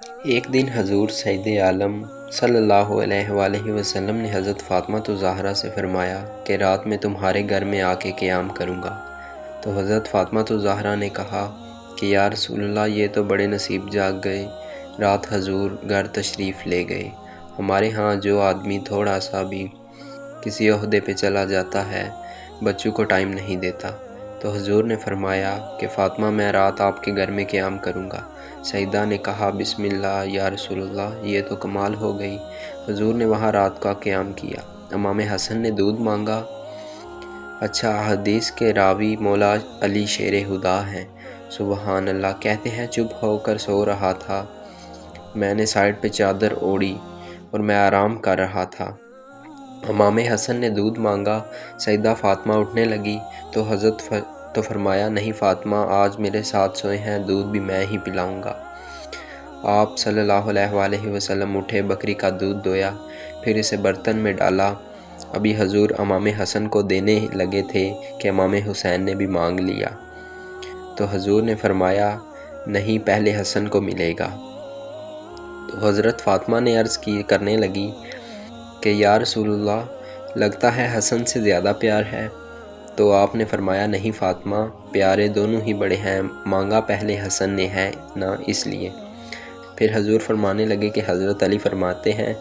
ایک دن حضور سید عالم صلی اللہ علیہ وآلہ وسلم نے حضرت فاطمہ الزہرا سے فرمایا کہ رات میں تمہارے گھر میں آ کے قیام کروں گا۔ تو حضرت فاطمہ الزہرا نے کہا کہ یا رسول اللہ، یہ تو بڑے نصیب جاگ گئے، رات حضور گھر تشریف لے گئے۔ ہمارے ہاں جو آدمی تھوڑا سا بھی کسی عہدے پہ چلا جاتا ہے، بچوں کو ٹائم نہیں دیتا۔ تو حضور نے فرمایا کہ فاطمہ، میں رات آپ کے گھر میں قیام کروں گا۔ سیدہ نے کہا بسم اللہ یا رسول اللہ، یہ تو کمال ہو گئی۔ حضور نے وہاں رات کا قیام کیا۔ امام حسن نے دودھ مانگا۔ اچھا، حدیث کے راوی مولا علی شیر خدا ہیں، سبحان اللہ، کہتے ہیں چپ ہو کر سو رہا تھا، میں نے سائڈ پہ چادر اوڑھی اور میں آرام کر رہا تھا۔ امام حسن نے دودھ مانگا۔ سیدہ فاطمہ اٹھنے لگی تو حضرت تو فرمایا نہیں فاطمہ، آج میرے ساتھ سوئے ہیں، دودھ بھی میں ہی پلاؤں گا۔ آپ صلی اللہ علیہ وآلہ وسلم اٹھے، بکری کا دودھ دویا، پھر اسے برتن میں ڈالا۔ ابھی حضور امام حسن کو دینے لگے تھے کہ امام حسین نے بھی مانگ لیا۔ تو حضور نے فرمایا نہیں، پہلے حسن کو ملے گا۔ تو حضرت فاطمہ نے عرض کرنے لگی کہ یا رسول اللہ، لگتا ہے حسن سے زیادہ پیار ہے۔ تو آپ نے فرمایا نہیں فاطمہ، پیارے دونوں ہی بڑے ہیں، مانگا پہلے حسن نے ہے نا، اس لیے۔ پھر حضور فرمانے لگے کہ حضرت علی فرماتے ہیں،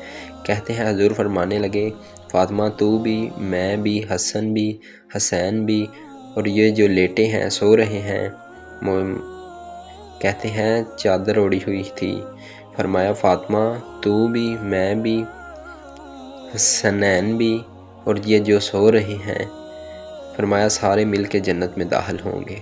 کہتے ہیں حضور فرمانے لگے فاطمہ، تو بھی، میں بھی، حسن بھی، حسین بھی، اور یہ جو لیٹے ہیں سو رہے ہیں، کہتے ہیں چادر اوڑھی ہوئی تھی۔ فرمایا فاطمہ، تو بھی، میں بھی، حسنین بھی، اور یہ جو سو رہے ہیں، فرمایا سارے مل کے جنت میں داخل ہوں گے۔